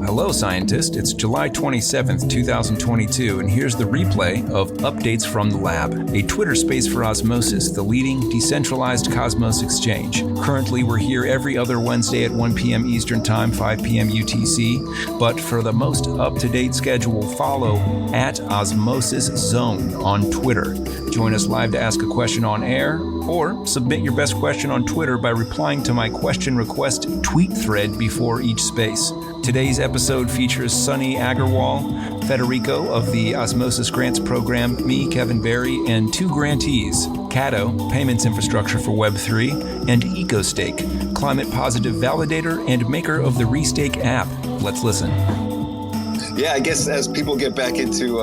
Hello, scientist. It's July 27th, 2022, and here's the replay of Updates from the Lab, a Twitter space for Osmosis, the leading decentralized Cosmos exchange. Currently, we're here every other Wednesday at 1 p.m. Eastern Time, 5 p.m. UTC, but for the most up-to-date schedule, follow at Osmosis Zone on Twitter. Join us live to ask a question on air, or submit your best question on Twitter by replying to my question request tweet thread before each space. Today's episode features Sunny Agarwal, Federico of the Osmosis Grants Program, me, Kevin Berry, and two grantees, Kado, Payments Infrastructure for Web3, and EcoStake, Climate Positive Validator and maker of the ReStake app. Let's listen. Yeah, I guess as people get back into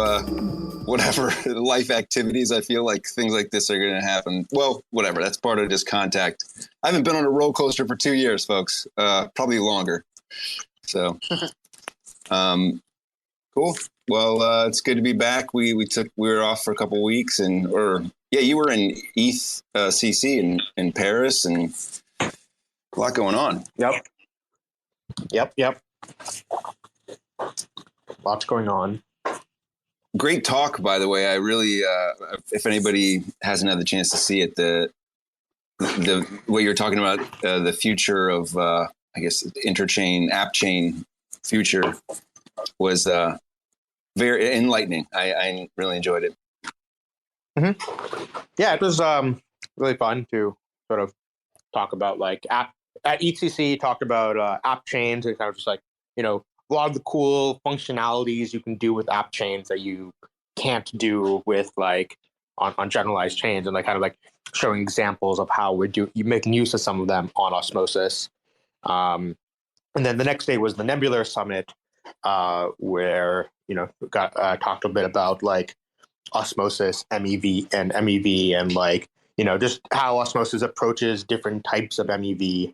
whatever life activities, I feel like things like this are going to happen. Well, whatever. That's part of just contact. I haven't been on a roller coaster for 2 years, folks. Probably longer. So, cool. Well, it's good to be back. We were off for a couple of weeks, you were in ETH CC in Paris, and a lot going on. Yep. Lots going on. Great talk, by the way. I really, if anybody hasn't had the chance to see it, the what you're talking about, the future of, I guess, interchain, app chain future was very enlightening. I really enjoyed it. Mm-hmm. Yeah, it was really fun to sort of talk about like at ETC, talked about app chains and kind of just like, a lot of the cool functionalities you can do with app chains that you can't do with like on generalized chains, and like kind of like showing examples of how you making use of some of them on Osmosis. And then the next day was the Nebular Summit, where talked a bit about like Osmosis, MEV, and like just how Osmosis approaches different types of MEV.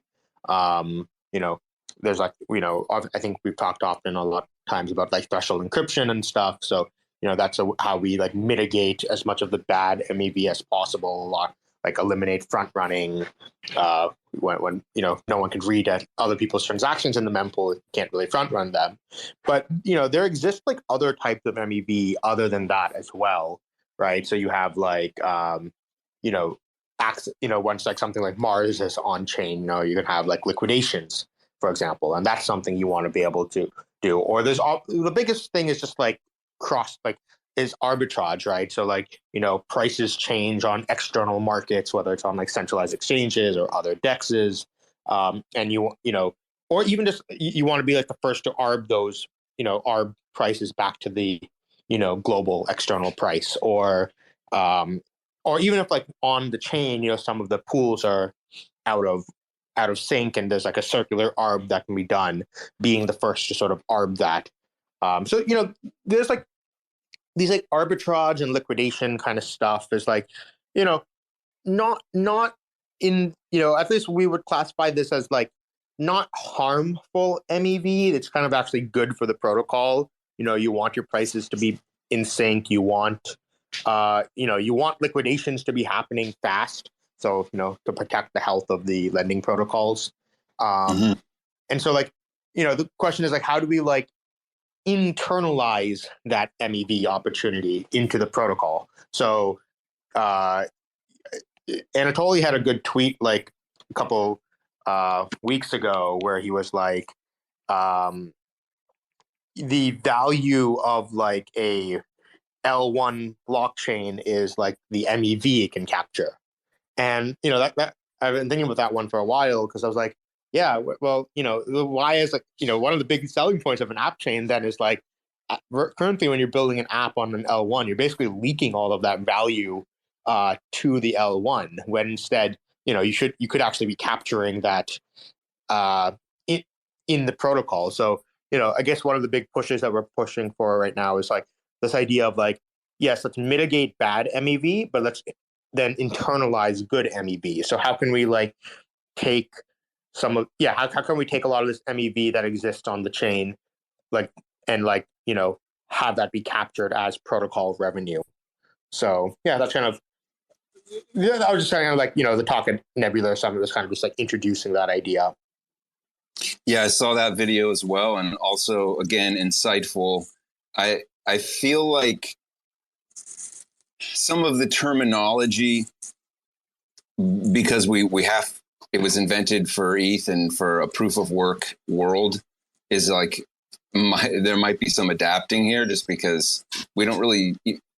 There's like, I think we've talked often a lot of times about like threshold encryption and stuff. So, that's how we like mitigate as much of the bad MEV as possible. A lot like eliminate front running when no one can read at other people's transactions in the mempool. You can't really front run them. But, there exists like other types of MEV other than that as well, right? So you have like, once like something like Mars is on chain, you can have like liquidations, for example, and that's something you want to be able to do. Or the biggest thing is just like is arbitrage, right? So like, prices change on external markets, whether it's on like centralized exchanges or other dexes. And or even just, you want to be like the first to arb those, arb prices back to the, global external price, or even if like on the chain, some of the pools are out of sync and there's like a circular arb that can be done, being the first to sort of arb that. So, there's like these like arbitrage and liquidation kind of stuff is like, not in, at least we would classify this as like not harmful MEV. It's kind of actually good for the protocol. You want your prices to be in sync. You want, you want liquidations to be happening fast. So, to protect the health of the lending protocols. And so like, the question is like, how do we like internalize that MEV opportunity into the protocol? So Anatoly had a good tweet like a couple weeks ago where he was like, the value of like a L1 blockchain is like the MEV it can capture. And, that I've been thinking about that one for a while, because I was like, yeah, well, why is like, one of the big selling points of an app chain then is like, currently when you're building an app on an L1, you're basically leaking all of that value to the L1, when instead, you could actually be capturing that in the protocol. So, I guess one of the big pushes that we're pushing for right now is like this idea of like, yes, let's mitigate bad MEV, but let's then internalize good MEV. So how can we like take how can we take a lot of this MEV that exists on the chain, and have that be captured as protocol revenue? So yeah, that's kind of Yeah, I was just saying, like, the talk at Nebula Summit was kind of just like introducing that idea. Yeah, I saw that video as well, and also again insightful. I feel like some of the terminology, because we have it was invented for ETH and for a proof of work world, is like there might be some adapting here, just because we don't really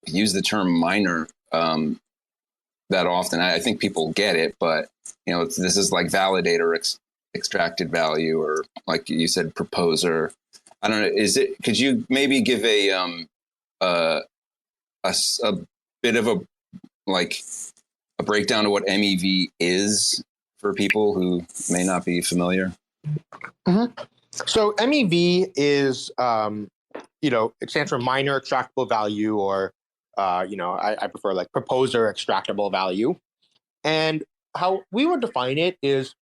use the term miner that often. I think people get it, but this is like validator, extracted value, or like you said, proposer. I don't know. Could you maybe give a bit of a breakdown of what MEV is for people who may not be familiar? Mm-hmm. So MEV is, it stands for minor extractable value, or, I prefer like proposer extractable value. And how we would define it is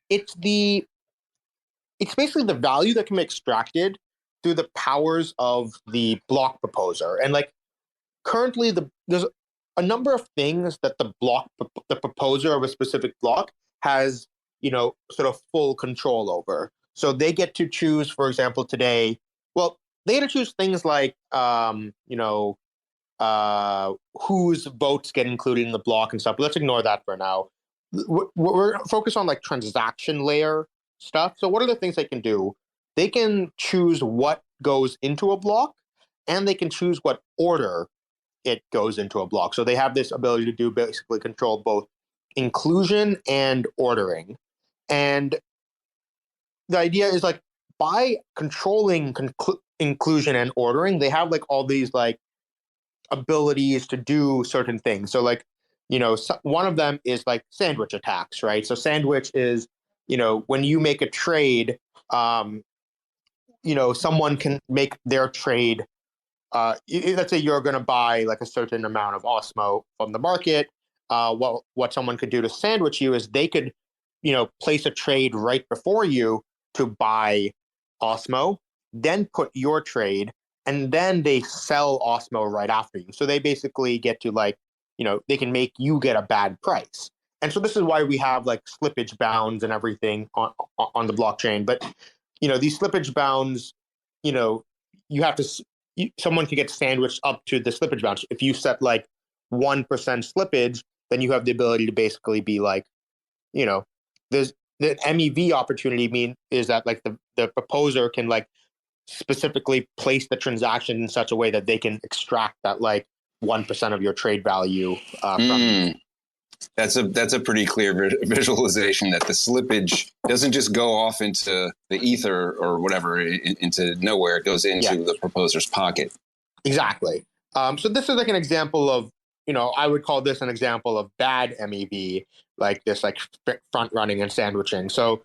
it's basically the value that can be extracted through the powers of the block proposer. And like currently there's a number of things that the proposer of a specific block has, sort of full control over. So they get to choose, for example, today, well, they get to choose things like, whose votes get included in the block and stuff. But let's ignore that for now. We're focused on like transaction layer stuff. So what are the things they can do? They can choose what goes into a block, and they can choose what order it goes into a block. So they have this ability to basically control both inclusion and ordering. And the idea is like by controlling inclusion and ordering, they have like all these like abilities to do certain things. So like, one of them is like sandwich attacks, right? So sandwich is, when you make a trade, someone can make their trade. Let's say you're going to buy like a certain amount of OSMO from the market. What someone could do to sandwich you is they could, place a trade right before you to buy OSMO, then put your trade, and then they sell OSMO right after you. So they basically get to like, they can make you get a bad price. And so this is why we have like slippage bounds and everything on the blockchain. But, these slippage bounds, you have to, someone can get sandwiched up to the slippage bounds. If you set like 1% slippage, then you have the ability to basically be like, there's the MEV opportunity is that like the proposer can like specifically place the transaction in such a way that they can extract that like 1% of your trade value from you. That's a pretty clear visualization that the slippage doesn't just go off into the ether or whatever, into nowhere. It goes into the proposer's pocket. Exactly. So this is like an example of, I would call this an example of bad MEV, like this, like front running and sandwiching. So,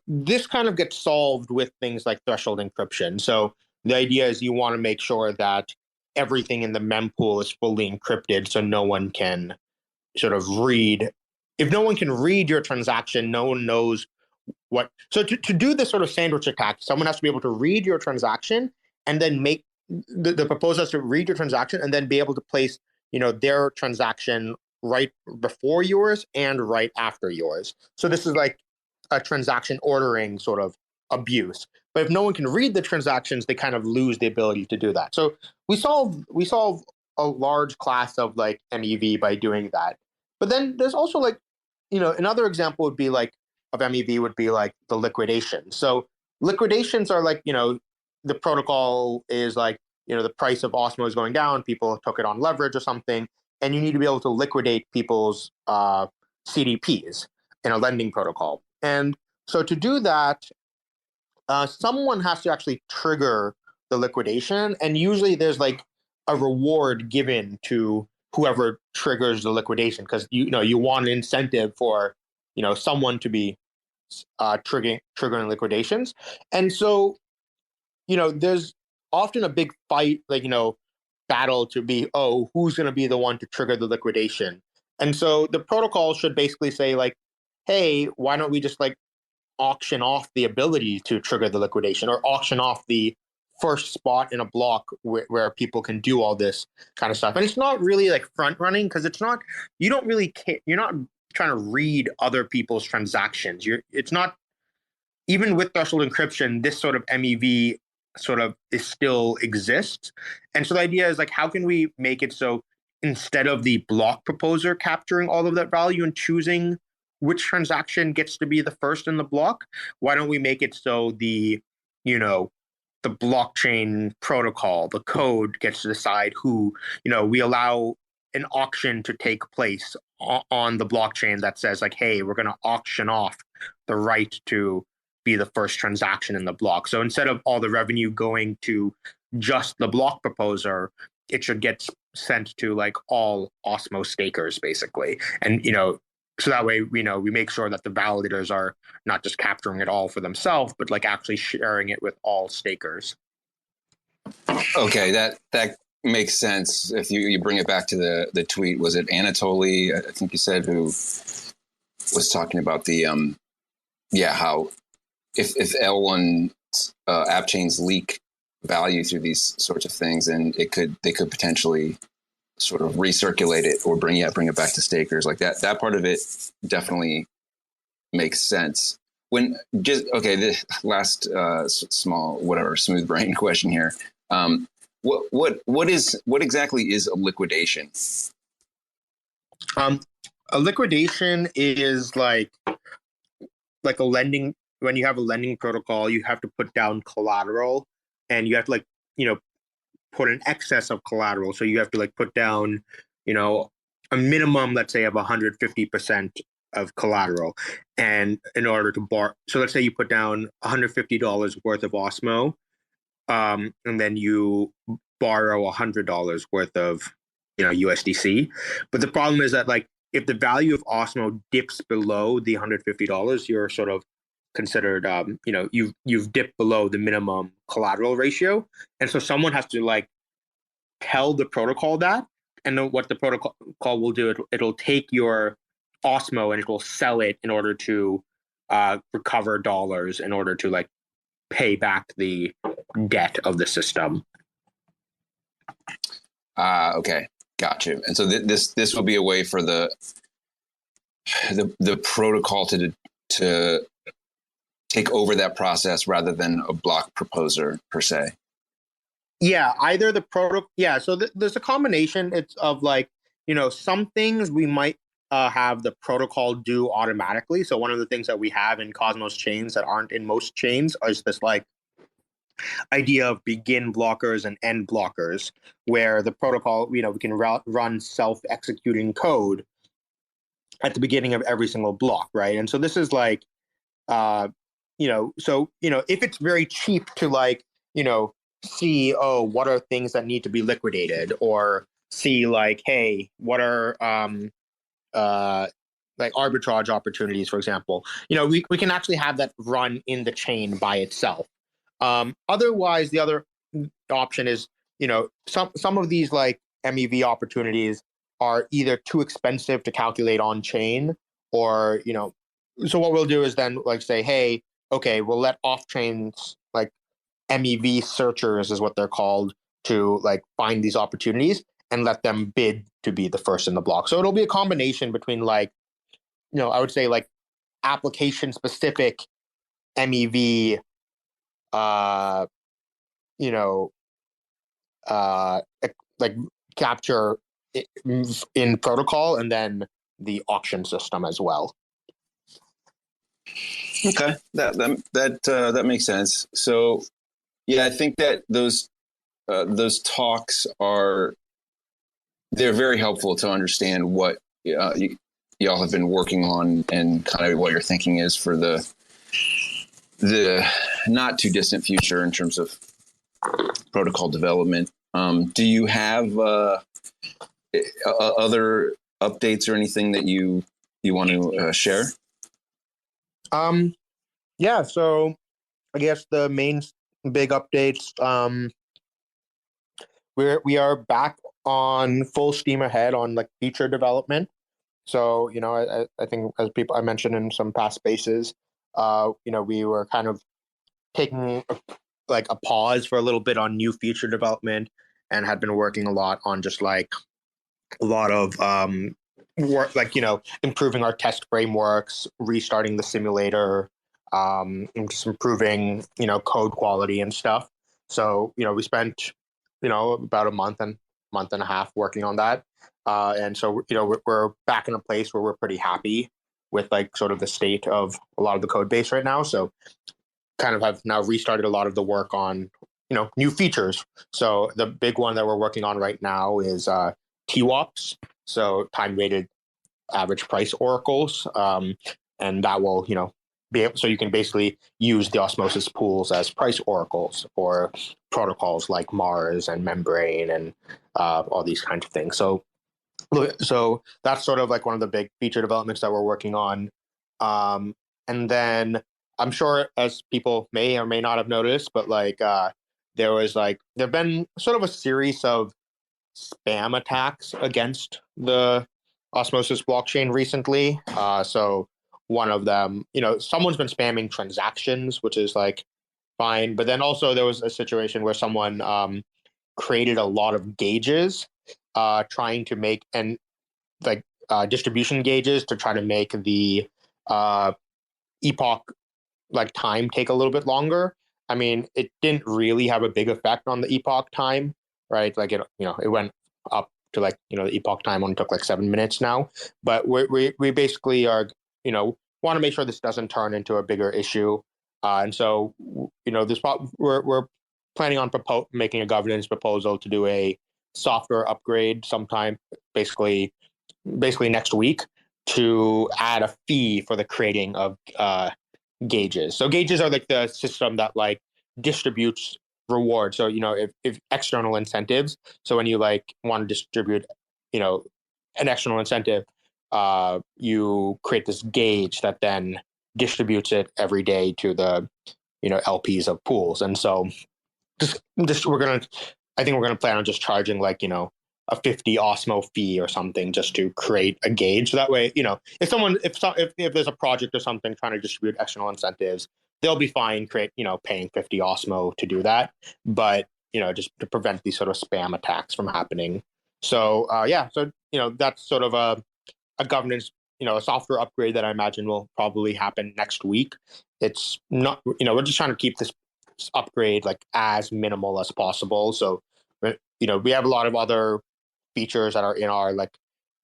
this kind of gets solved with things like threshold encryption. So the idea is you want to make sure that everything in the mempool is fully encrypted, so no one can sort of read. If no one can read your transaction, no one knows what. So to do this sort of sandwich attack, someone has to be able to read your transaction and then make the proposer has to read your transaction and then be able to place, their transaction right before yours and right after yours. So this is like a transaction ordering sort of abuse. But if no one can read the transactions, they kind of lose the ability to do that. So we solve a large class of like MEV by doing that. But then there's also like, another example would be like of MEV would be like the liquidation. So liquidations are like, the protocol is like, the price of Osmo is going down, people took it on leverage or something, and you need to be able to liquidate people's CDPs in a lending protocol. And so to do that, someone has to actually trigger the liquidation, and usually there's like a reward given to whoever triggers the liquidation, because you want an incentive for someone to be triggering liquidations. And so there's often a big fight, like battle to be, who's going to be the one to trigger the liquidation. And so the protocol should basically say like, hey, why don't we just like auction off the ability to trigger the liquidation, or auction off the first spot in a block where people can do all this kind of stuff. And it's not really like front running because it's not, you don't really care. You're not trying to read other people's transactions. It's not, even with threshold encryption, this sort of MEV sort of is still exists. And so the idea is like, how can we make it so instead of the block proposer capturing all of that value and choosing which transaction gets to be the first in the block, why don't we make it so the, you know, the blockchain protocol, the code gets to decide who, you know, we allow an auction to take place on the blockchain that says like, hey, we're going to auction off the right to be the first transaction in the block. So instead of all the revenue going to just the block proposer, it should get sent to like all OSMO stakers basically. And, you know, so that way, you know, we make sure that the validators are not just capturing it all for themselves, but like actually sharing it with all stakers. Okay, that makes sense. If you bring it back to the tweet, was it Anatoly, I think you said, who was talking about the how if L1 app chains leak value through these sorts of things, and they could potentially sort of recirculate it or bring it back to stakers. Like that part of it definitely makes sense. When the last small smooth brain question here. What exactly is a liquidation? A liquidation is like a lending. When you have a lending protocol, you have to put down collateral, and you have to like, you know, put an excess of collateral. So you have to like put down, you know, a minimum, let's say, of 150% of collateral. And in order to borrow, so let's say you put down $150 worth of Osmo, and then you borrow $100 worth of, you know, USDC. But the problem is that like, if the value of Osmo dips below the $150, you're sort of considered, you know, you've dipped below the minimum collateral ratio, and so someone has to like tell the protocol that, and then what the protocol will do, it'll take your Osmo and it will sell it in order to recover dollars in order to like pay back the debt of the system. Okay, got you. And so this will be a way for the protocol to take over that process rather than a block proposer per se. Yeah, either the protocol. Yeah, so there's a combination. It's of like, you know, some things we might have the protocol do automatically. So one of the things that we have in Cosmos chains that aren't in most chains is this like idea of begin blockers and end blockers, where the protocol, you know, we can run self-executing code at the beginning of every single block, right? And so this is like, you know, so, you know, if it's very cheap to like, you know, see, oh, what are things that need to be liquidated, or see like, hey, what are like arbitrage opportunities, for example, you know, we can actually have that run in the chain by itself. Otherwise, the other option is, you know, some of these like MEV opportunities are either too expensive to calculate on chain, or, you know, so what we'll do is then like say, hey, okay, we'll let off chains like MEV searchers is what they're called, to like find these opportunities and let them bid to be the first in the block. So it'll be a combination between like, you know, I would say like application specific MEV, you know, like capture in protocol, and then the auction system as well. Okay, that makes sense. So, yeah, I think that those talks they're very helpful to understand what y'all have been working on and kind of what your thinking is for the not too distant future in terms of protocol development. Do you have other updates or anything that you want to share? Yeah, so I guess the main big updates, we are back on full steam ahead on like feature development. So, you know, I think as I mentioned in some past spaces, you know, we were kind of taking like a pause for a little bit on new feature development, and had been working a lot on just like a lot of work, like, improving our test frameworks, restarting the simulator, and just improving, code quality and stuff. So, we spent, about month and a half working on that. And so, we're back in a place where we're pretty happy with like sort of the state of a lot of the code base right now. So kind of have now restarted a lot of the work on, new features. So the big one that we're working on right now is TWAPs, so time-weighted average price oracles, and that will, be able, so you can basically use the Osmosis pools as price oracles for protocols like Mars and Membrane and all these kinds of things. So that's sort of like one of the big feature developments that we're working on. And then I'm sure, as people may or may not have noticed, but like there've been sort of a series of spam attacks against the Osmosis blockchain recently. So one of them, someone's been spamming transactions, which is like fine. But then also there was a situation where someone created a lot of gauges, trying to make distribution gauges to try to make the epoch like time take a little bit longer. I mean, it didn't really have a big effect on the epoch time, right? Like it went up to like, the epoch time only took like 7 minutes now. But we basically are, want to make sure this doesn't turn into a bigger issue. And so, we're planning on making a governance proposal to do a software upgrade sometime, basically next week, to add a fee for the creating of gauges. So gauges are like the system that like distributes reward. So, if external incentives. So when you like want to distribute, an external incentive, you create this gauge that then distributes it every day to the, LPs of pools. And so just I think we're gonna plan on just charging like, a 50 Osmo fee or something just to create a gauge. That way, if there's a project or something trying to distribute external incentives, they'll be fine paying 50 Osmo to do that. But, just to prevent these sort of spam attacks from happening. So, that's sort of a governance, a software upgrade that I imagine will probably happen next week. It's not, we're just trying to keep this upgrade like as minimal as possible. So, we have a lot of other features that are in our like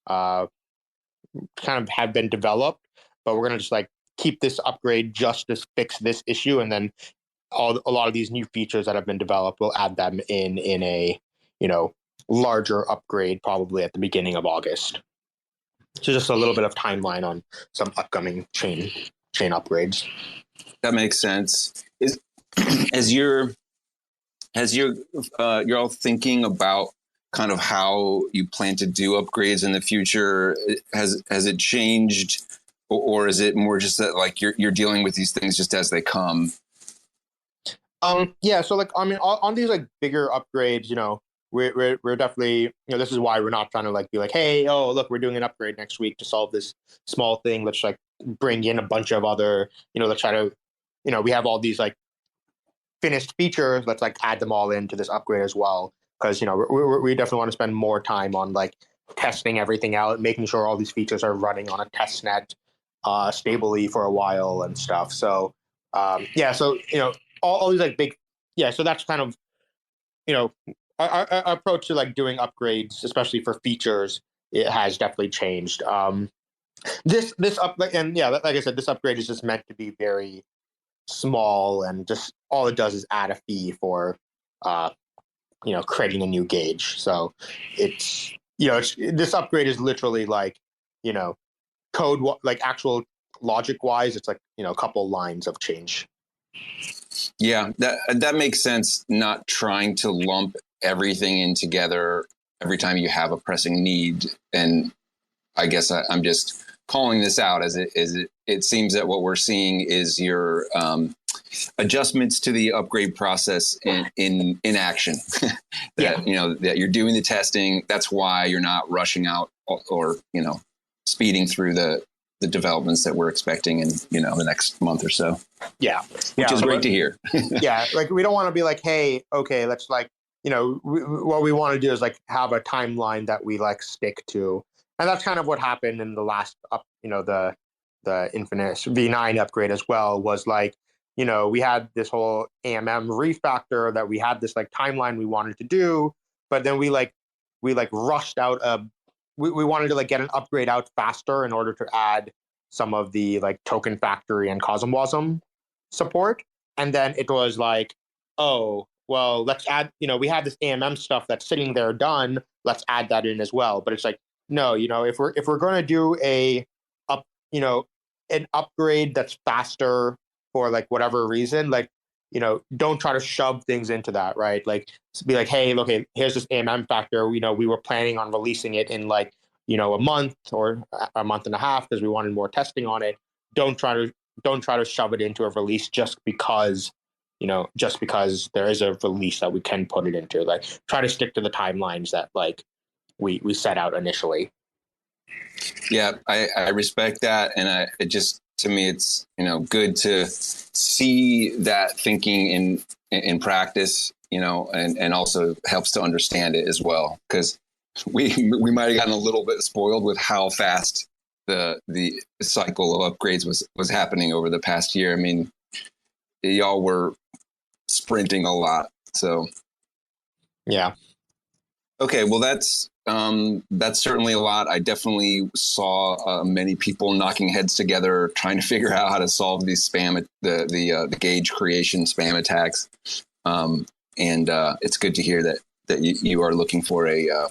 kind of have been developed, but we're gonna just like keep this upgrade just to fix this issue, and then a lot of these new features that have been developed, we'll add them in a larger upgrade probably at the beginning of August. So just a little bit of timeline on some upcoming chain upgrades. That makes sense. As you're all thinking about kind of how you plan to do upgrades in the future, has it changed, or is it more just that like you're dealing with these things just as they come? Yeah. So like, I mean, on these like bigger upgrades, we're definitely, this is why we're not trying to like be like, hey, oh, look, we're doing an upgrade next week to solve this small thing. Let's like bring in a bunch of other, let's try to, we have all these like finished features. Let's like add them all into this upgrade as well. Because, we definitely want to spend more time on like testing everything out, making sure all these features are running on a test net stably for a while and stuff. So, so, all these like big, so that's kind of, our approach to like doing upgrades, especially for features, it has definitely changed. This and like I said, this upgrade is just meant to be very small, and just all it does is add a fee for creating a new gauge. So it's this upgrade is literally like code, like actual logic wise, it's like a couple lines of change. Yeah, that makes sense. Not trying to lump everything in together every time you have a pressing need. And I guess I'm just calling this out as it seems that what we're seeing is your adjustments to the upgrade process in action. That you're doing the testing. That's why you're not rushing out or speeding through the the developments that we're expecting in, the next month or so. Yeah. Which is great to hear. Yeah. Like, we don't want to be like, hey, okay, let's like, what we want to do is like have a timeline that we like stick to. And that's kind of what happened in the last the Infinite V9 upgrade as well, was like, we had this whole AMM refactor that we had this like timeline we wanted to do, but then we rushed out we wanted to like get an upgrade out faster in order to add some of the like token factory and CosmWasm support. And then it was like, oh, well, let's add, we have this AMM stuff that's sitting there done. Let's add that in as well. But it's like, no, if we're going to do an upgrade that's faster for like whatever reason, like, don't try to shove things into that, right? Like, be like, hey, look, here's this AMM factor. We were planning on releasing it in like, a month or a month and a half because we wanted more testing on it. Don't try to shove it into a release just because there is a release that we can put it into. Like, try to stick to the timelines that like we set out initially. Yeah, I respect that, and to me, it's good to see that thinking in practice, and also helps to understand it as well, because we might have gotten a little bit spoiled with how fast the cycle of upgrades was happening over the past year. I mean, y'all were sprinting a lot, so yeah. Okay, well that's certainly a lot. I definitely saw many people knocking heads together trying to figure out how to solve these the gauge creation spam attacks, and it's good to hear that you are looking for a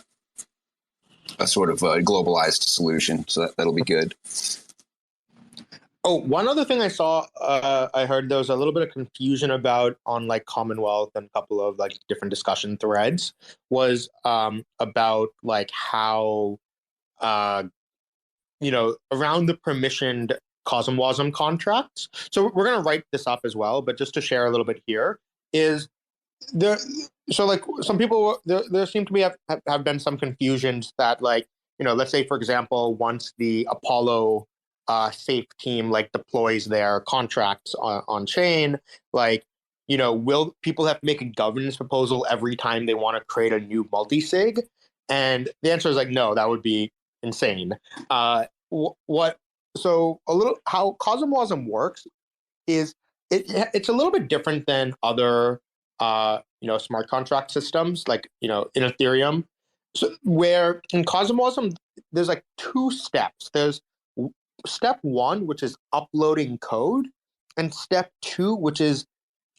sort of a globalized solution. So that'll be good. Oh, one other thing I saw, I heard there was a little bit of confusion about on like Commonwealth and a couple of like different discussion threads was about like how, around the permissioned CosmWasm contracts. So we're going to write this up as well, but just to share a little bit here is there. So like some people, there seem to be have been some confusions that like, let's say, for example, once the Apollo safe team like deploys their contracts on chain, like, will people have to make a governance proposal every time they want to create a new multi-sig? And the answer is like, no, that would be insane. So a little how CosmWasm works is it's a little bit different than other smart contract systems like in Ethereum. So where in CosmWasm there's like two steps. There's step one, which is uploading code, and step two, which is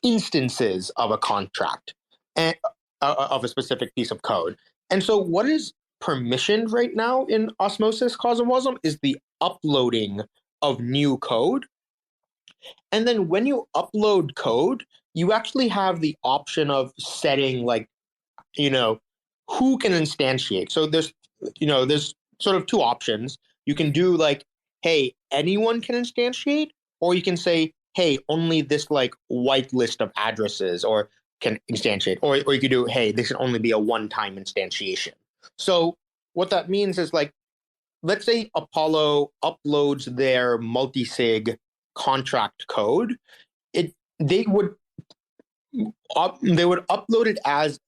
instances of a contract and of a specific piece of code. And so what is permissioned right now in Osmosis CosmWasm is the uploading of new code. And then when you upload code, you actually have the option of setting like, who can instantiate. So there's sort of two options. You can do like, hey, anyone can instantiate, or you can say, hey, only this like white list of addresses or can instantiate, or you could do, hey, this can only be a one-time instantiation. So what that means is like, let's say Apollo uploads their multi-sig contract code, they would upload it as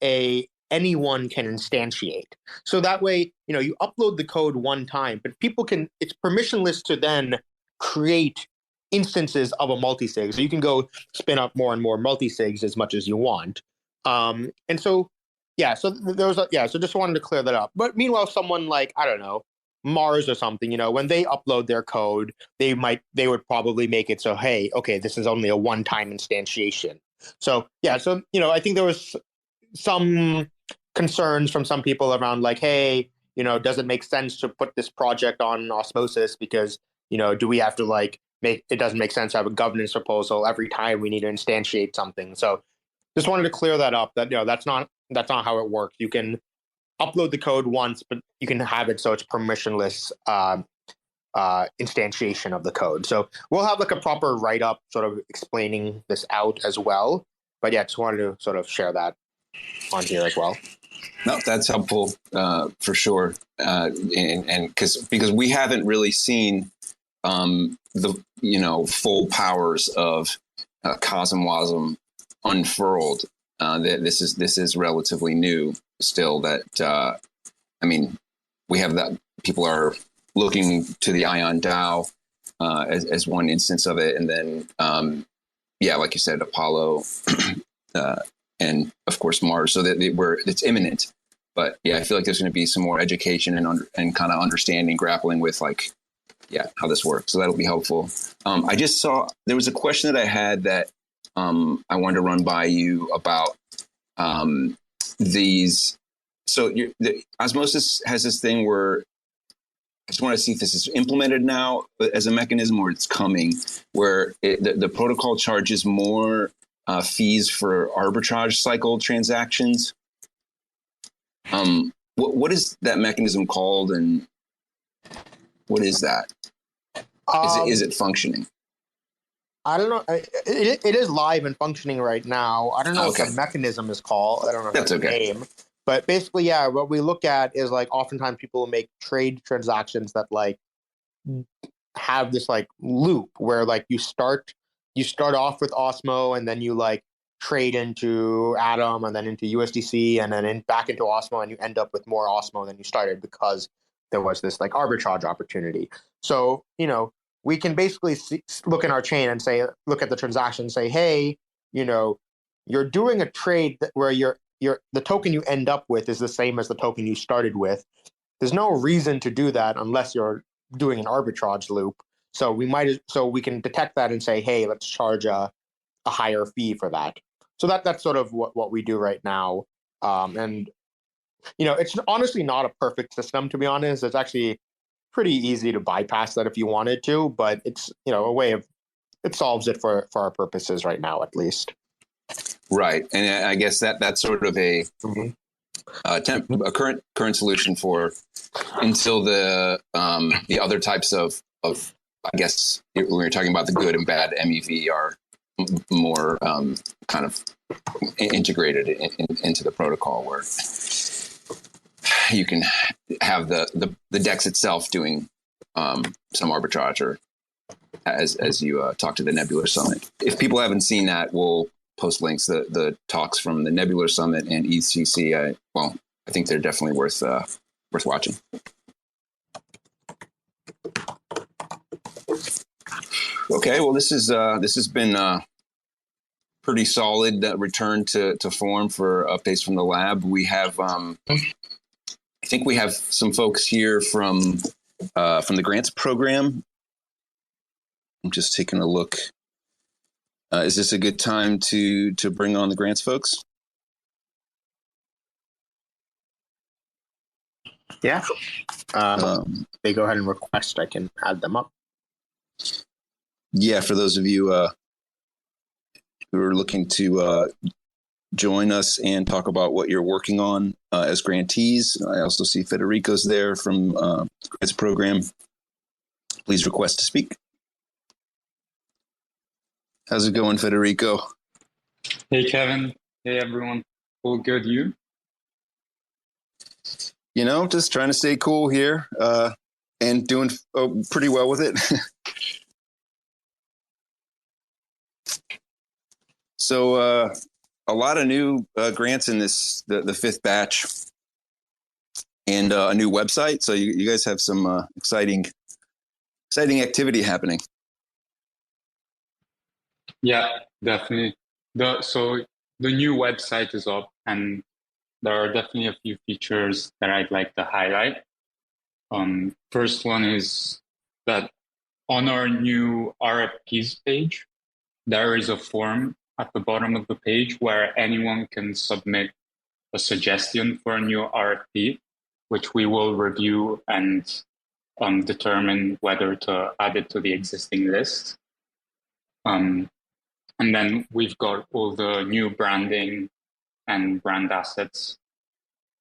anyone can instantiate. So that way, you upload the code one time, but it's permissionless to then create instances of a multi-sig. So you can go spin up more and more multi-sigs as much as you want. And so, so just wanted to clear that up. But meanwhile, someone like, I don't know, Mars or something, when they upload their code, they would probably make it so, hey, okay, this is only a one-time instantiation. So, I think there was some concerns from some people around like, hey, does it make sense to put this project on Osmosis because, do we have to like it doesn't make sense to have a governance proposal every time we need to instantiate something. So just wanted to clear that up, that, that's not how it works. You can upload the code once, but you can have it so it's permissionless instantiation of the code. So we'll have like a proper write-up sort of explaining this out as well. But yeah, just wanted to sort of share that on here as well. No, that's helpful for sure, and because we haven't really seen the full powers of CosmWasm unfurled. This is relatively new still. That we have that people are looking to the Ion DAO as one instance of it, and then like you said, Apollo, and of course Mars. So that it's imminent. But yeah, I feel like there's going to be some more education and kind of understanding, grappling with how this works. So that'll be helpful. I just saw there was a question that I had that I wanted to run by you about these. So the Osmosis has this thing where I just want to see if this is implemented now as a mechanism or it's coming, where the protocol charges more fees for arbitrage cycle transactions. What is that mechanism called, and what is that? Is it functioning? I don't know. It is live and functioning right now. I don't know what the mechanism is called. I don't know if that's the name. But basically, what we look at is oftentimes people make trade transactions that have this loop where you start off with Osmo, and then you trade into Atom, and then into USDC, and then back into Osmo, and you end up with more Osmo than you started because there was this arbitrage opportunity. So we can basically look in our chain and look at the transaction and say, hey, you're doing a trade where the token you end up with is the same as the token you started with. There's no reason to do that unless you're doing an arbitrage loop. So we can detect that and say, hey, let's charge a higher fee for that. So that's sort of what we do right now. And it's honestly not a perfect system, to be honest. It's actually pretty easy to bypass that if you wanted to, but it's a way of it solves it for our purposes right now, at least. Right, and I guess that's sort of a current solution for until the other types of I guess when you're talking about the good and bad MEV are more kind of integrated into the protocol, where you can have the DEX itself doing some arbitrage, or as you talk to the Nebular Summit. If people haven't seen that, we'll post links, the talks from the Nebular Summit and EthCC. I think they're definitely worth watching. Okay, well, this has been pretty solid return to form for updates from the lab. We have I think we have some folks here from the grants program. I'm just taking a look. Is this a good time to bring on the grants folks? Yeah. They go ahead and request. I can add them up. Yeah, for those of you who are looking to join us and talk about what you're working on as grantees. I also see Federico's there from the grants program. Please request to speak. How's it going, Federico? Hey, Kevin. Hey, everyone. All good, you? Just trying to stay cool here and doing pretty well with it. So a lot of new grants in the fifth batch, and a new website. So you guys have some exciting activity happening. Yeah, definitely. So the new website is up, and there are definitely a few features that I'd like to highlight. First one is that on our new RFPs page, there is a form at the bottom of the page where anyone can submit a suggestion for a new RFP, which we will review and determine whether to add it to the existing list. And then we've got all the new branding and brand assets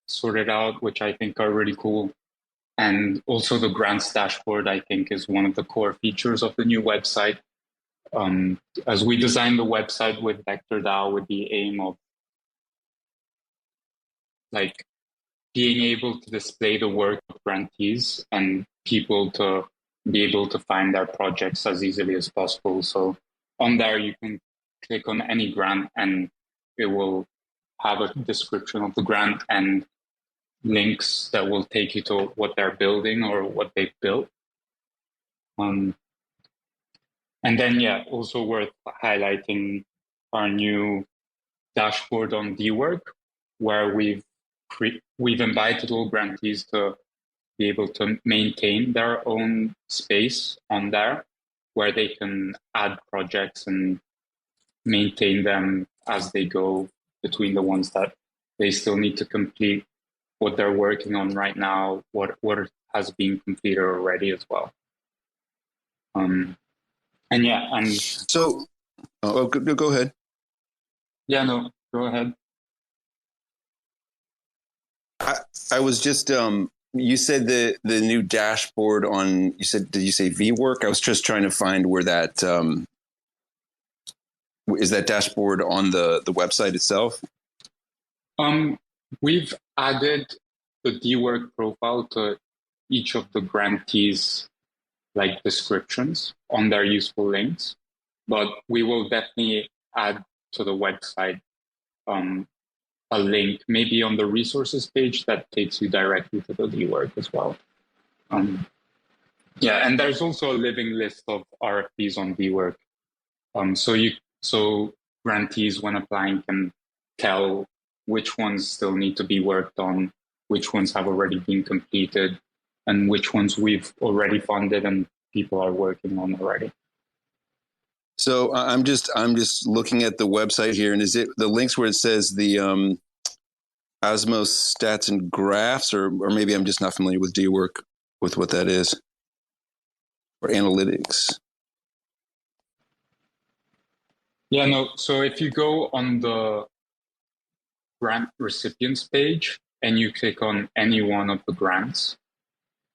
sorted out, which I think are really cool. And also the grants dashboard, I think, is one of the core features of the new website. As we designed the website with VectorDAO with the aim of being able to display the work of grantees and people to be able to find their projects as easily as possible. So on there, you can click on any grant and it will have a description of the grant and links that will take you to what they're building or what they've built. And then, also worth highlighting our new dashboard on dwork, where we've invited all grantees to be able to maintain their own space on there, where they can add projects and maintain them as they go between the ones that they still need to complete, what they're working on right now, what has been completed already as well. So, go ahead. Yeah, no, go ahead. I was just you said the new dashboard on, did you say VWork? I was just trying to find where that is. That dashboard on the website itself? We've added the dwork profile to each of the grantees' descriptions on their useful links, but we will definitely add to the website a link, maybe on the resources page, that takes you directly to the dwork as well. And there's also a living list of RFPs on dwork. So grantees, when applying, can tell which ones still need to be worked on, which ones have already been completed, and which ones we've already funded and people are working on already. So I'm just looking at the website here, and is it the links where it says the Osmosis stats and graphs, or maybe I'm just not familiar with dwork, with what that is, or analytics? Yeah, no. So if you go on the grant recipients page and you click on any one of the grants,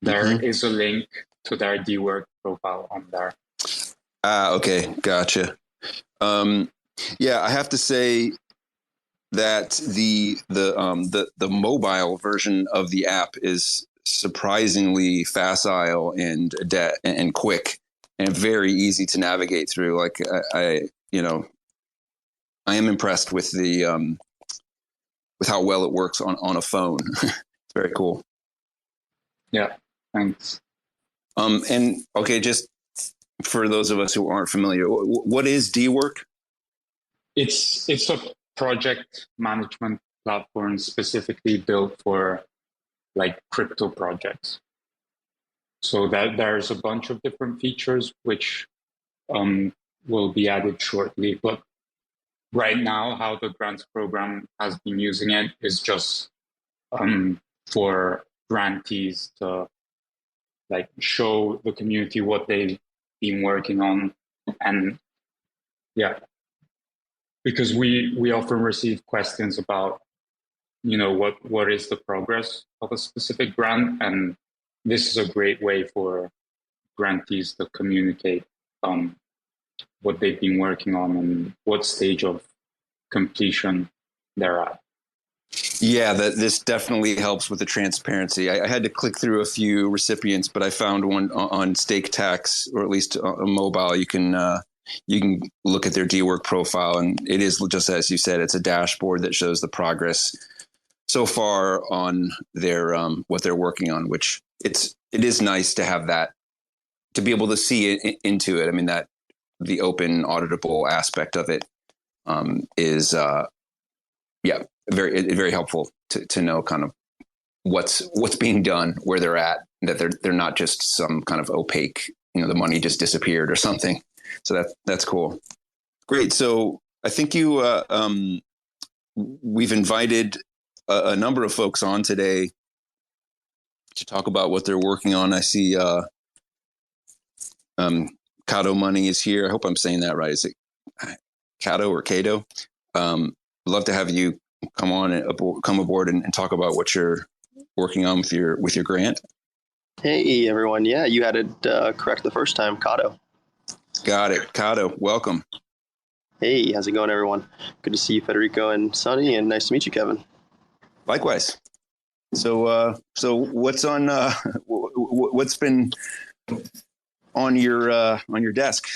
there is a link to their dwork profile on there. Okay, gotcha. I have to say that the mobile version of the app is surprisingly facile and quick and very easy to navigate through. I am impressed with the with how well it works on a phone. It's very cool. Yeah, thanks. And okay, just for those of us who aren't familiar, what is dwork? It's a project management platform specifically built for crypto projects. So that there's a bunch of different features which will be added shortly. But right now, how the grants program has been using it is just for grantees to show the community what they've been working on. And because we often receive questions about what is the progress of a specific grant, and this is a great way for grantees to communicate what they've been working on and what stage of completion they're at. Yeah, this definitely helps with the transparency. I had to click through a few recipients, but I found one on Stake Tax, or at least on mobile. You can look at their dwork profile, and it is just as you said. It's a dashboard that shows the progress so far on their what they're working on. Which it is nice to have that, to be able to see it into it. I mean, that the open auditable aspect of it is very helpful to know kind of what's being done, where they're at, that they're not just some kind of opaque, the money just disappeared or something. So that's cool. Great. So I think we've invited a number of folks on today to talk about what they're working on. I see Kado Money is here. I hope I'm saying that right. Is it Kado or Kado? I'd love to have you come aboard and talk about what you're working on with your grant. Hey everyone, yeah, you had it correct the first time. Kado. Got it. Kado, welcome. Hey, how's it going, everyone? Good to see you, Federico and Sonny, and nice to meet you, Kevin. Likewise. So what's on? What's been on your desk?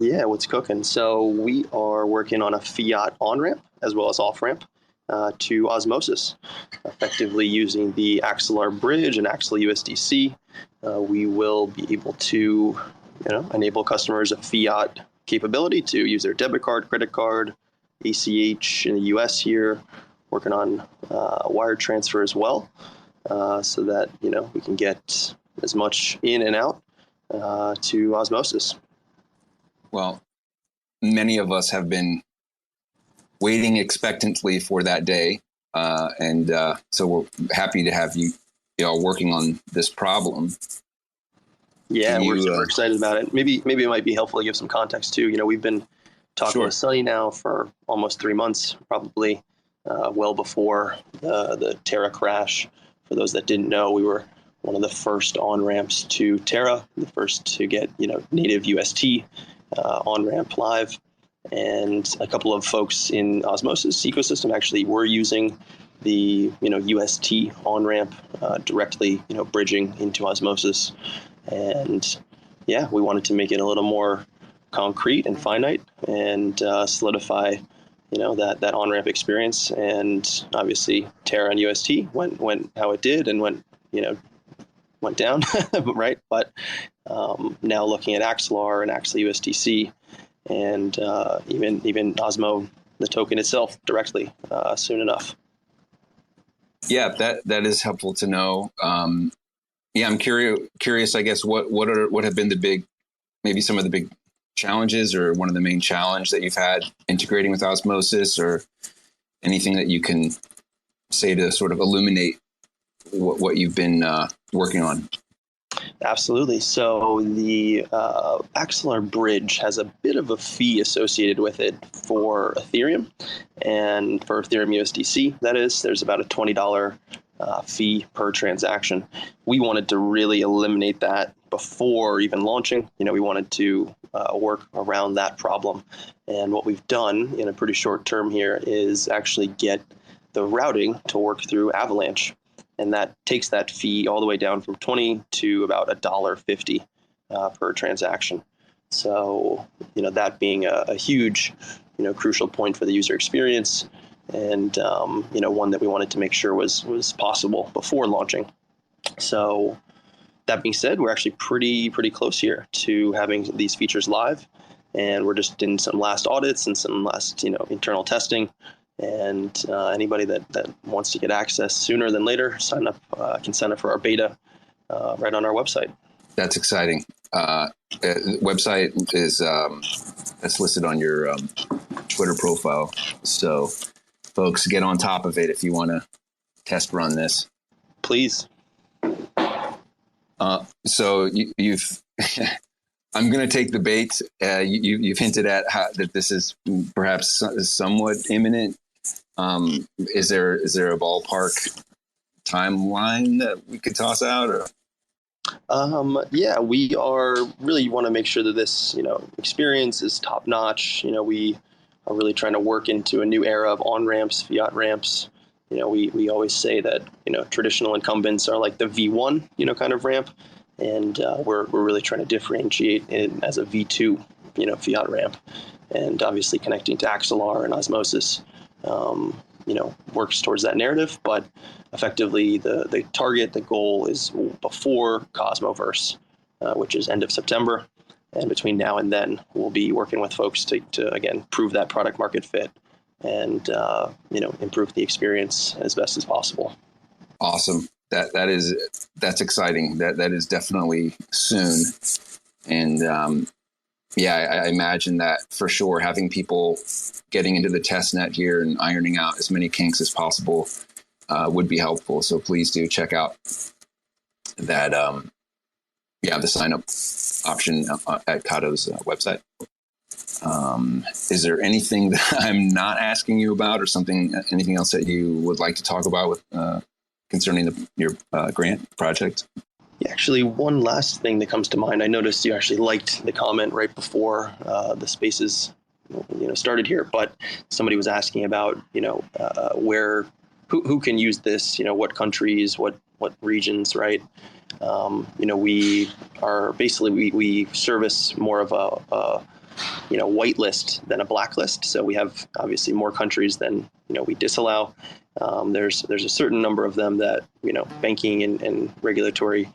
Yeah, what's cooking? So we are working on a fiat on-ramp as well as off-ramp to Osmosis, effectively using the Axelar bridge and Axel USDC. We will be able to enable customers a fiat capability to use their debit card, credit card, ACH in the US here, working on wire transfer as well, so that we can get as much in and out to Osmosis. Well, many of us have been waiting expectantly for that day, and so we're happy to have you all working on this problem. Yeah, we're super excited about it. Maybe it might be helpful to give some context too. We've been talking with Sunny now for almost 3 months, probably well before the Terra crash. For those that didn't know, we were one of the first on-ramps to Terra, the first to get native UST on-ramp live. And a couple of folks in Osmosis ecosystem actually were using the UST on-ramp directly bridging into Osmosis. And yeah, we wanted to make it a little more concrete and finite and solidify that on-ramp experience. And obviously Terra and UST went how it did and went down, right? But now looking at Axelar and Axel USDC and even Osmo, the token itself directly soon enough. Yeah, that is helpful to know. I'm curious. I guess what have been maybe some of the big challenges, or one of the main challenge that you've had integrating with Osmosis, or anything that you can say to sort of illuminate what you've been working on. Absolutely. So the Axelar bridge has a bit of a fee associated with it for Ethereum, and for Ethereum USDC, that is, there's about a $20 fee per transaction. We wanted to really eliminate that before even launching. We wanted to work around that problem. And what we've done in a pretty short term here is actually get the routing to work through Avalanche. And that takes that fee all the way down from $20 to about $1.50 per transaction. So, that being a huge, crucial point for the user experience, and one that we wanted to make sure was possible before launching. So, that being said, we're actually pretty close here to having these features live, and we're just in some last audits and some last internal testing. And anybody that wants to get access sooner than later, can sign up for our beta right on our website. That's exciting. Website is that's listed on your Twitter profile. So folks, get on top of it if you want to test run this. Please. So you've I'm going to take the bait. You've hinted at that this is perhaps somewhat imminent. Is there a ballpark timeline that we could toss out? Or? Yeah, we really want to make sure that this experience is top notch. We are really trying to work into a new era of on ramps, fiat ramps. We always say that traditional incumbents are like the V1 kind of ramp, and we're really trying to differentiate it as a V2 fiat ramp, and obviously connecting to Axelar and Osmosis works towards that narrative. But effectively the target, the goal is before Cosmoverse, which is end of September. And between now and then, we'll be working with folks to again, prove that product market fit and, improve the experience as best as possible. Awesome. That's exciting. That is definitely soon. And, I imagine that for sure, having people getting into the test net here and ironing out as many kinks as possible would be helpful. So please do check out that, the sign up option at Kado's website. Is there anything that I'm not asking you about, or anything else that you would like to talk about with concerning your grant project? Actually, one last thing that comes to mind. I noticed you actually liked the comment right before the spaces, started here. But somebody was asking about, who can use this? What countries, what regions, right? We are basically, we service more of a whitelist than a blacklist. So we have obviously more countries than, we disallow. There's a certain number of them that, banking and regulatory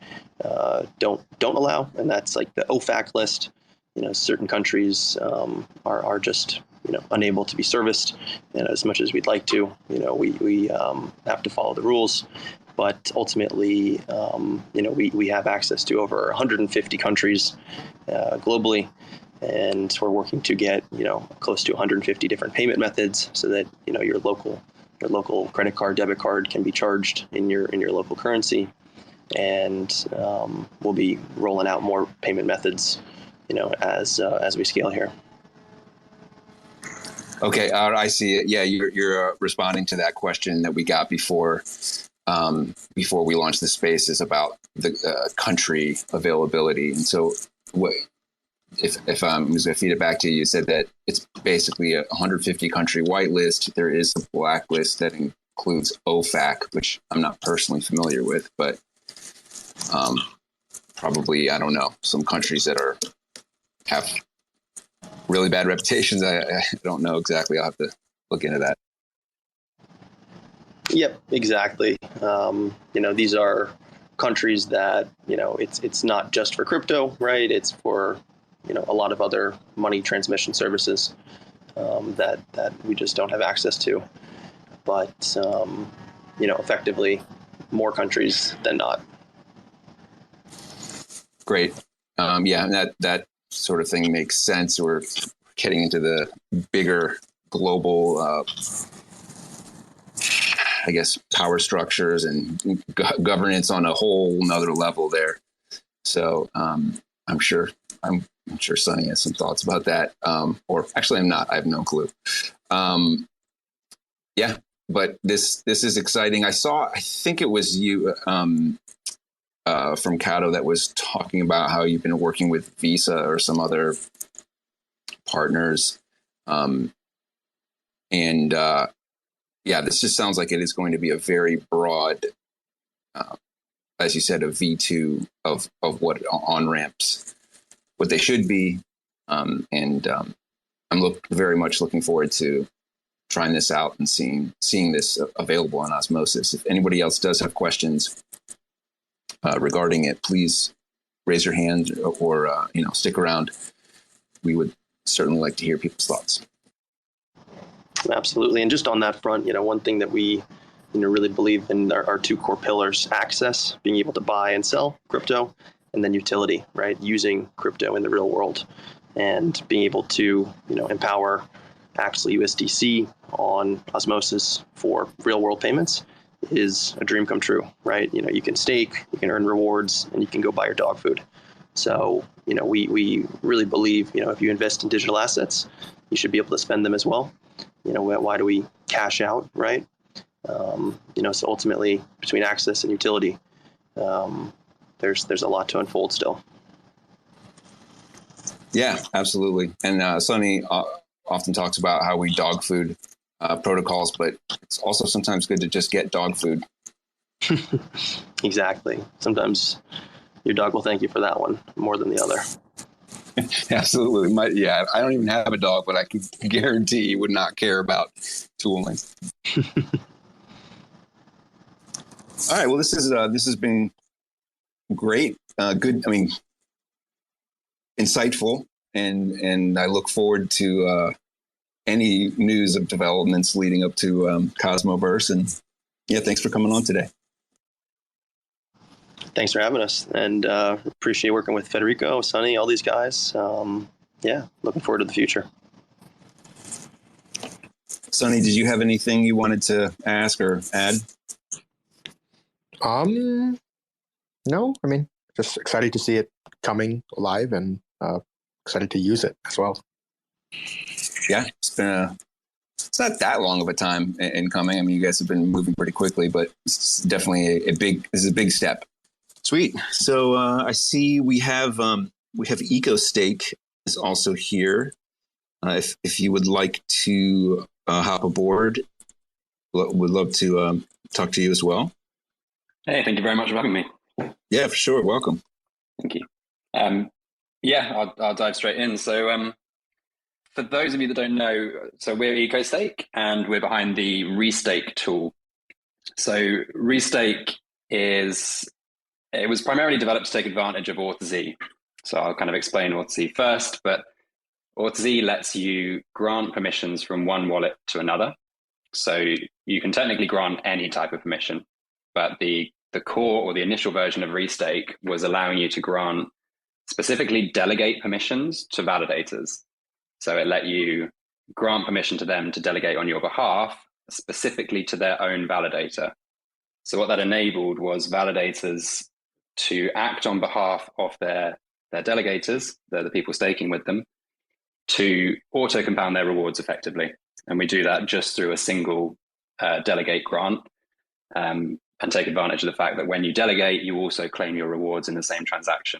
don't allow. And that's like the OFAC list. Certain countries are just, unable to be serviced as much as we'd like to. We have to follow the rules. But ultimately, we have access to over 150 countries globally, and we're working to get close to 150 different payment methods, so that your local credit card, debit card can be charged in your local currency, and we'll be rolling out more payment methods, as we scale here. Okay, I see it. Yeah, you're responding to that question that we got before we launched the space, is about the country availability. And so, if I'm just going to feed it back to you, you said that it's basically a 150 country whitelist. There is a blacklist that includes OFAC, which I'm not personally familiar with, but probably, I don't know, some countries that have really bad reputations. I don't know exactly. I'll have to look into that. Yep, exactly. These are countries that, it's not just for crypto, right? It's for, a lot of other money transmission services that we just don't have access to. But, effectively more countries than not. Great. And that sort of thing makes sense. We're getting into the bigger global power structures and governance on a whole nother level there. So I'm sure Sonny has some thoughts about that. Or actually, I'm not. I have no clue. But this is exciting. I think it was you from Kado that was talking about how you've been working with Visa or some other partners. This just sounds like it is going to be a very broad, as you said, a V2 of what on-ramps, what they should be. I'm very much looking forward to trying this out and seeing this available on Osmosis. If anybody else does have questions regarding it, please raise your hand or stick around. We would certainly like to hear people's thoughts. Absolutely. And just on that front, one thing that we, really believe in are two core pillars: access, being able to buy and sell crypto, and then utility, right? Using crypto in the real world and being able to, empower Axel USDC on Osmosis for real world payments is a dream come true, right? You can stake, you can earn rewards, and you can go buy your dog food. So, we really believe, if you invest in digital assets, you should be able to spend them as well. Why do we cash out, right? So ultimately, between access and utility, there's a lot to unfold still. Yeah, absolutely. And Sonny often talks about how we dog food protocols, but it's also sometimes good to just get dog food. Exactly. Sometimes your dog will thank you for that one more than the other. Absolutely. I don't even have a dog, but I can guarantee he would not care about tooling. All right. Well, this has been great. Good. I mean, insightful, and I look forward to any news of developments leading up to Cosmoverse. And thanks for coming on today. Thanks for having us, and appreciate working with Federico, Sonny, all these guys. Looking forward to the future. Sonny, did you have anything you wanted to ask or add? No, I mean, just excited to see it coming live and excited to use it as well. Yeah, it's not that long of a time in coming. I mean, you guys have been moving pretty quickly, but it's definitely this is a big step. Sweet. So I see we have EcoStake is also here. If you would like to hop aboard, would love to talk to you as well. Hey, thank you very much for having me. Yeah, for sure. Welcome. Thank you. I'll dive straight in. So for those of you that don't know, so we're EcoStake and we're behind the ReStake tool. So ReStake it was primarily developed to take advantage of authz. So I'll kind of explain authz first, but authz lets you grant permissions from one wallet to another. So you can technically grant any type of permission, but the core or the initial version of ReStake was allowing you to grant specifically delegate permissions to validators. So it let you grant permission to them to delegate on your behalf, specifically to their own validator. So what that enabled was validators to act on behalf of their delegators, the people staking with them, to auto-compound their rewards effectively. And we do that just through a single delegate grant, and take advantage of the fact that when you delegate, you also claim your rewards in the same transaction.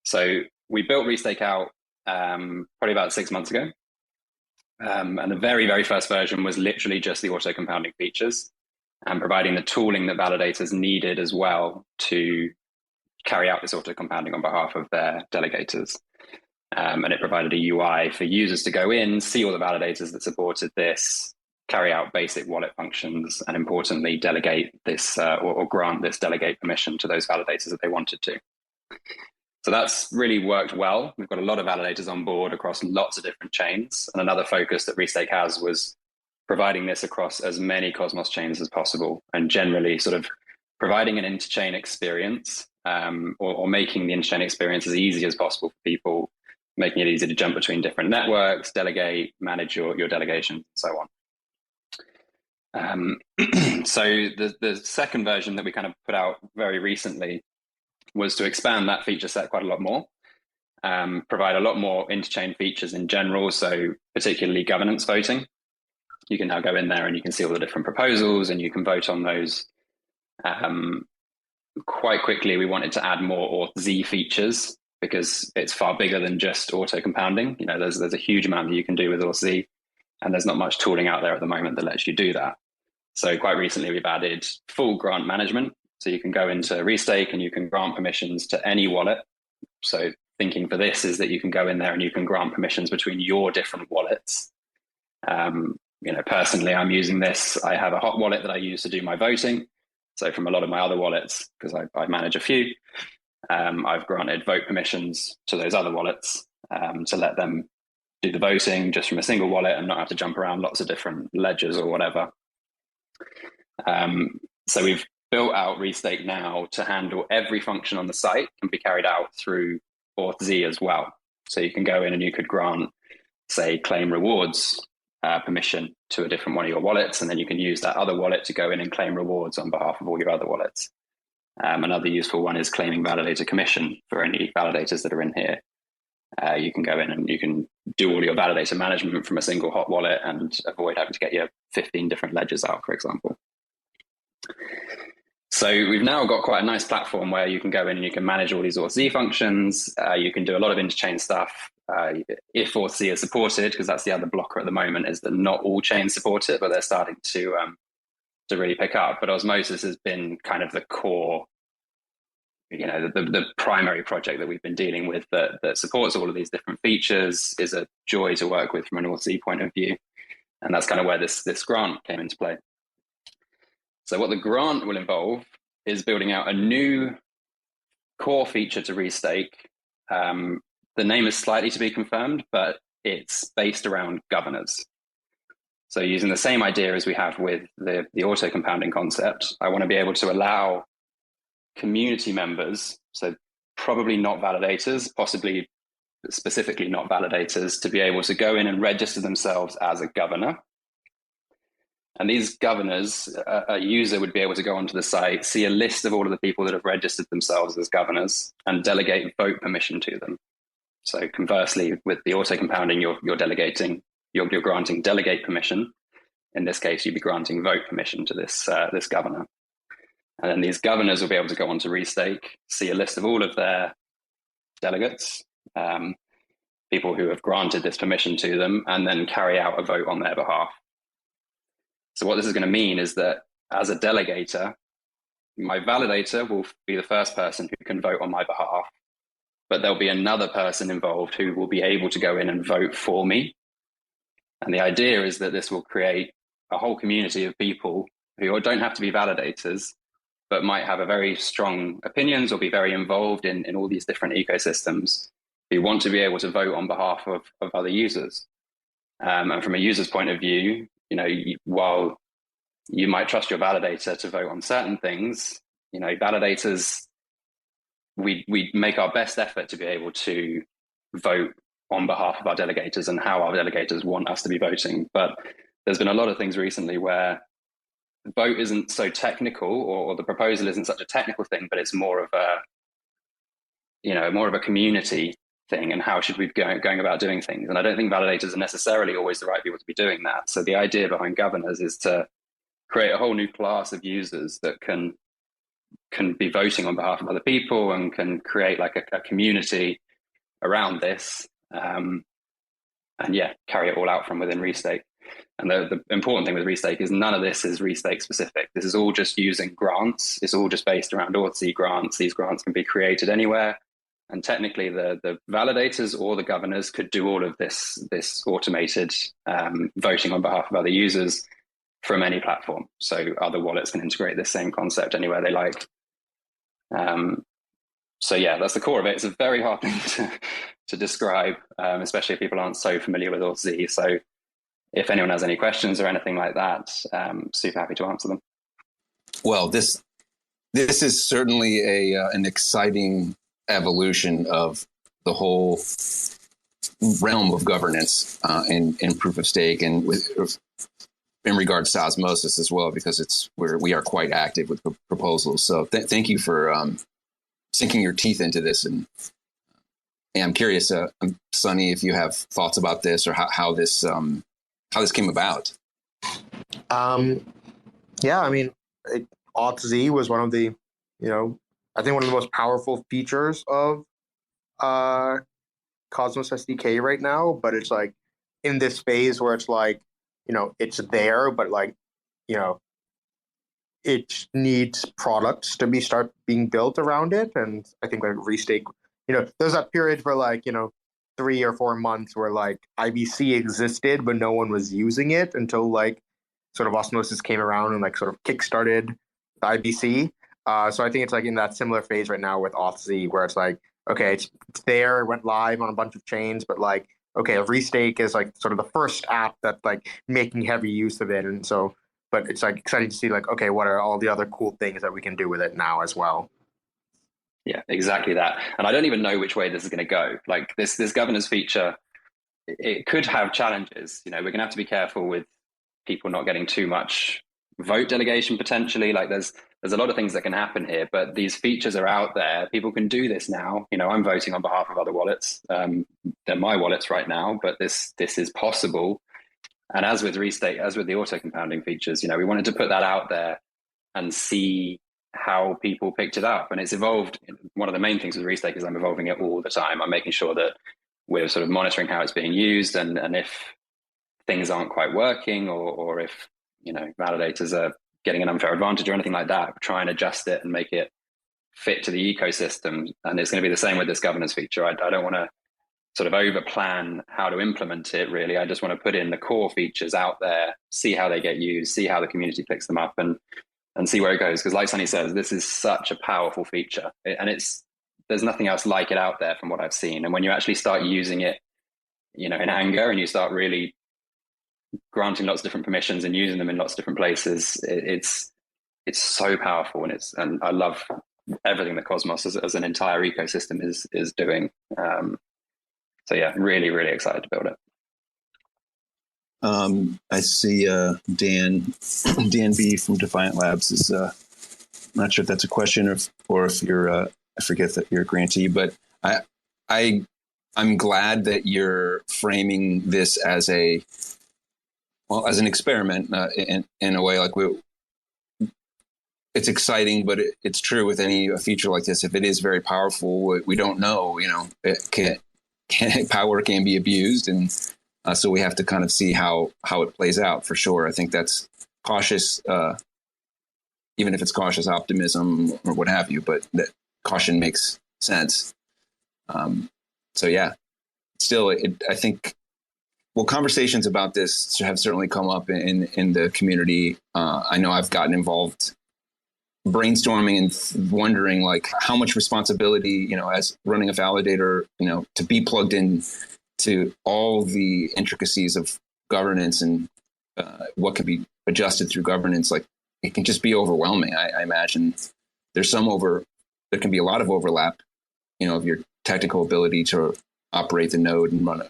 So we built ReStake out probably about 6 months ago. And the very, very first version was literally just the auto-compounding features and providing the tooling that validators needed as well to carry out this auto-compounding on behalf of their delegators. And it provided a UI for users to go in, see all the validators that supported this, carry out basic wallet functions, and importantly, delegate this or grant this delegate permission to those validators that they wanted to. So that's really worked well. We've got a lot of validators on board across lots of different chains. And another focus that ReStake has was providing this across as many Cosmos chains as possible, and generally sort of providing an interchain experience, or making the interchain experience as easy as possible for people, making it easy to jump between different networks, delegate, manage your delegation, and so on. So the second version that we kind of put out very recently was to expand that feature set quite a lot more, provide a lot more interchain features in general, so particularly governance voting. You can now go in there and you can see all the different proposals and you can vote on those. Quite quickly, we wanted to add more authz features because it's far bigger than just auto compounding. You know, there's a huge amount that you can do with authz, and there's not much tooling out there at the moment that lets you do that. So quite recently, we've added full grant management. So you can go into ReStake and you can grant permissions to any wallet. So thinking for this is that you can go in there and you can grant permissions between your different wallets. You know, personally, I'm using this. I have a hot wallet that I use to do my voting. So from a lot of my other wallets, because I manage a few, I've granted vote permissions to those other wallets to let them do the voting just from a single wallet and not have to jump around lots of different ledgers or whatever. So we've built out ReStake now to handle every function on the site can be carried out through authz as well. So you can go in and you could grant, say, claim rewards permission to a different one of your wallets, and then you can use that other wallet to go in and claim rewards on behalf of all your other wallets. Another useful one is claiming validator commission for any validators that are in here. You can go in and you can do all your validator management from a single hot wallet and avoid having to get your 15 different ledgers out, for example. So we've now got quite a nice platform where you can go in and you can manage all these authz functions. You can do a lot of interchain stuff. If authz is supported, because that's the other blocker at the moment, is that not all chains support it, but they're starting to really pick up. But Osmosis has been kind of the core, you know, the primary project that we've been dealing with that supports all of these different features, is a joy to work with from an authz point of view. And that's kind of where this grant came into play. So what the grant will involve is building out a new core feature to ReStake. The name is slightly to be confirmed, but it's based around governors. So using the same idea as we have with the auto compounding concept, I want to be able to allow community members, so probably not validators, possibly specifically not validators, to be able to go in and register themselves as a governor. And these governors, a user would be able to go onto the site, see a list of all of the people that have registered themselves as governors, and delegate vote permission to them. So conversely, with the auto compounding, you're delegating, you're granting delegate permission. In this case, you'd be granting vote permission to this governor. And then these governors will be able to go onto ReStake, see a list of all of their delegates, people who have granted this permission to them, and then carry out a vote on their behalf. So what this is going to mean is that as a delegator, my validator will be the first person who can vote on my behalf, but there'll be another person involved who will be able to go in and vote for me. And the idea is that this will create a whole community of people who don't have to be validators, but might have a very strong opinions or be very involved in all these different ecosystems, who want to be able to vote on behalf of other users. And from a user's point of view, while you might trust your validator to vote on certain things, validators, we make our best effort to be able to vote on behalf of our delegators and how our delegators want us to be voting. But there's been a lot of things recently where the vote isn't so technical, or the proposal isn't such a technical thing, but it's more of a community thing, and how should we be going about doing things. And I don't think validators are necessarily always the right people to be doing that. So the idea behind governors is to create a whole new class of users that can be voting on behalf of other people and can create like a community around this, and carry it all out from within ReStake. And the important thing with ReStake is none of this is ReStake specific. This is all just using grants. It's all just based around authz grants. These grants can be created anywhere. And technically the validators or the governors could do all of this automated voting on behalf of other users from any platform. So other wallets can integrate this same concept anywhere they like. That's the core of it. It's a very hard thing to describe, especially if people aren't so familiar with authz. So if anyone has any questions or anything like that, super happy to answer them. Well, this is certainly an exciting evolution of the whole realm of governance in proof of stake, and in regards to Osmosis as well, because we are quite active with proposals. So thank you for sinking your teeth into this. And I'm curious, Sunny, if you have thoughts about this or how this came about. Authz was one of the, I think one of the most powerful features of Cosmos SDK right now. But it's like in this phase where it's like, it's there, but like, it needs products to start being built around it. And I think like ReStake, there's that period for like, 3 or 4 months where like IBC existed, but no one was using it until like sort of Osmosis came around and like sort of kickstarted the IBC. So I think it's like in that similar phase right now with authz, where it's like, okay, it's there, it went live on a bunch of chains, but like, okay, ReStake is like sort of the first app that's like making heavy use of it. And so, but it's like exciting to see like, okay, what are all the other cool things that we can do with it now as well? Yeah, exactly that. And I don't even know which way this is going to go. Like this governance feature, it could have challenges. We're going to have to be careful with people not getting too much vote delegation potentially. Like there's a lot of things that can happen here, but these features are out there. People can do this now. I'm voting on behalf of other wallets. They're my wallets right now, but this is possible. And as with ReStake, as with the auto compounding features, we wanted to put that out there and see how people picked it up. And it's evolved. One of the main things with ReStake is I'm evolving it all the time. I'm making sure that we're sort of monitoring how it's being used, and if things aren't quite working, or if validators are getting an unfair advantage or anything like that, try and adjust it and make it fit to the ecosystem. And it's going to be the same with this governance feature. I don't want to sort of over plan how to implement it, really. I just want to put in the core features out there, see how they get used, see how the community picks them up, and see where it goes. Because like Sunny says, this is such a powerful feature, and there's nothing else like it out there from what I've seen. And when you actually start using it, in anger, and you start really granting lots of different permissions and using them in lots of different places, it's so powerful. And I love everything that Cosmos as an entire ecosystem is doing. So yeah, really, really excited to build it. I see Dan B from Defiant Labs is I'm not sure if that's a question or if you're I forget that you're a grantee, but I'm glad that you're framing this as an experiment in a way. Like it's exciting, but it's true with any feature like this. If it is very powerful, we don't know. Power can be abused, and so we have to kind of see how it plays out for sure. I think that's cautious even if it's cautious optimism or what have you, but that caution makes sense. So yeah, still, I think, well, conversations about this have certainly come up in the community. I know I've gotten involved brainstorming and wondering like how much responsibility, as running a validator, to be plugged in to all the intricacies of governance and what can be adjusted through governance. Like it can just be overwhelming. I imagine there can be a lot of overlap, of your technical ability to operate the node and run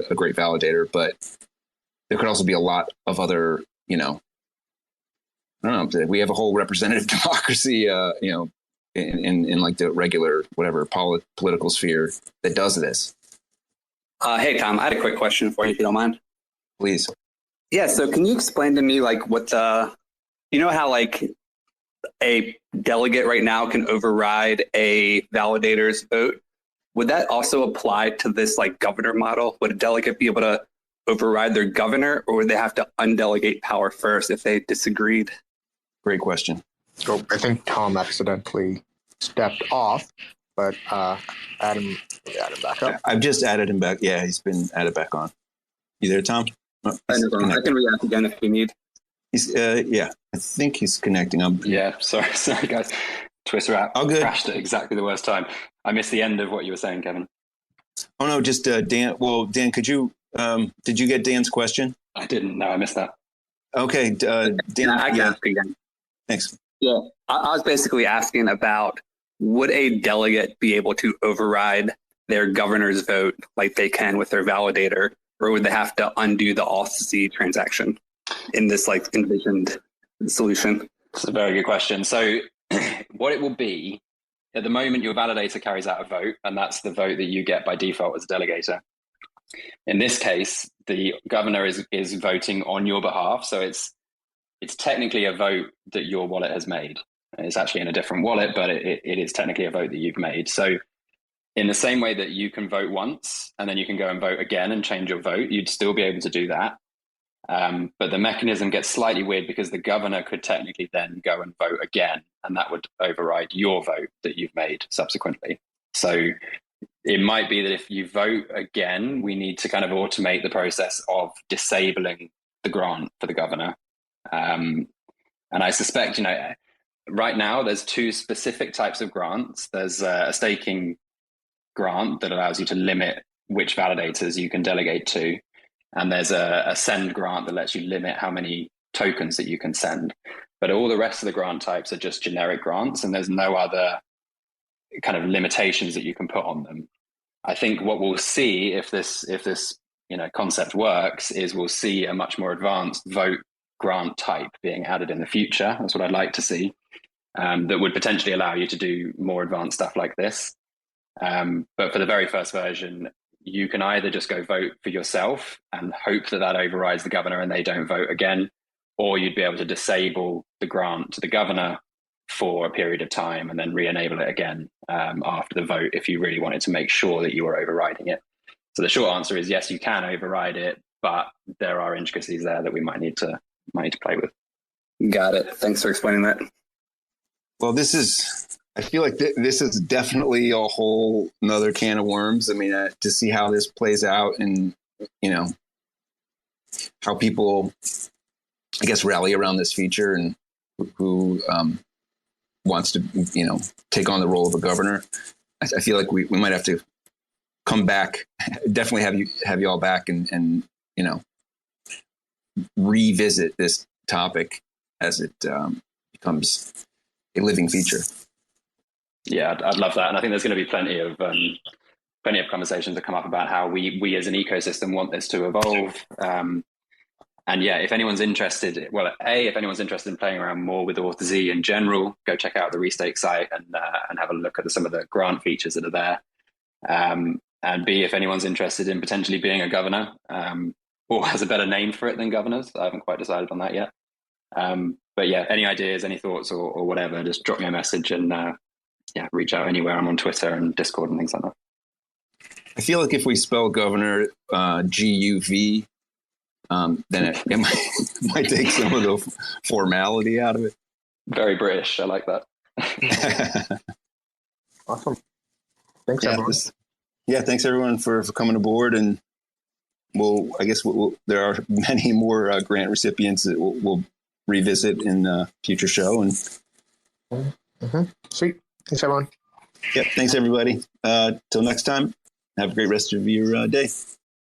a great validator, but there could also be a lot of other, I don't know, we have a whole representative democracy, in like the regular, whatever, political sphere that does this. Hey, Tom, I had a quick question for you, if you don't mind. Please. Yeah, so can you explain to me, like, what how, like, a delegate right now can override a validator's vote? Would that also apply to this, like, governor model? Would a delegate be able to override their governor, or would they have to undelegate power first if they disagreed? Great question. So I think Tom accidentally stepped off, but add him back up. I've just added him back. Yeah, he's been added back on. You there, Tom? Oh, I can react again if you need. He's yeah, I think he's connecting. Yeah, sorry guys. Twitter app crashed at exactly the worst time. I missed the end of what you were saying, Kevin. Oh no, just Dan. Well, Dan, did you get Dan's question? I didn't. No, I missed that. Okay, Dan. I can ask again. Thanks. Yeah, I was basically asking about, would a delegate be able to override their governor's vote like they can with their validator, or would they have to undo the authz transaction in this like envisioned solution? That's a very good question. So what it will be, at the moment, your validator carries out a vote, and that's the vote that you get by default as a delegator. In this case, the governor is voting on your behalf. So it's technically a vote that your wallet has made. It's actually in a different wallet, but it is technically a vote that you've made. So in the same way that you can vote once and then you can go and vote again and change your vote, you'd still be able to do that. But the mechanism gets slightly weird because the governor could technically then go and vote again, and that would override your vote that you've made subsequently. So it might be that if you vote again, we need to kind of automate the process of disabling the grant for the governor. And I suspect, right now there's two specific types of grants. There's a staking grant that allows you to limit which validators you can delegate to. And there's a send grant that lets you limit how many tokens that you can send. But all the rest of the grant types are just generic grants, and there's no other kind of limitations that you can put on them. I think what we'll see if this concept works is we'll see a much more advanced vote grant type being added in the future. That's what I'd like to see. That would potentially allow you to do more advanced stuff like this. But for the very first version, you can either just go vote for yourself and hope that overrides the governor and they don't vote again, or you'd be able to disable the grant to the governor for a period of time and then re-enable it again after the vote if you really wanted to make sure that you were overriding it. So the short answer is yes, you can override it, but there are intricacies there that we might need to play with. Got it. Thanks for explaining that. Well, I feel like this is definitely a whole another can of worms. I mean, to see how this plays out and, how people, I guess, rally around this feature and who wants to, take on the role of a governor. I feel like we might have to come back, definitely have you all back and revisit this topic as it becomes a living feature. Yeah, I'd love that. And I think there's going to be plenty of conversations that come up about how we as an ecosystem want this to evolve. And yeah, if anyone's interested, if anyone's interested in playing around more with authz in general, go check out the ReStake site and have a look at some of the grant features that are there. And B, if anyone's interested in potentially being a governor, or has a better name for it than governors, I haven't quite decided on that yet. But yeah, any ideas, any thoughts or whatever, just drop me a message and reach out anywhere. I'm on Twitter and Discord and things like that. I feel like if we spell governor GUV, then it might take some of the formality out of it. Very British. I like that. Awesome. Thanks, Yeah, everyone. thanks everyone for coming aboard, and there are many more grant recipients that we'll revisit in a future show. And Sweet. Thanks, everyone. thanks everybody. Till next time, have a great rest of your day.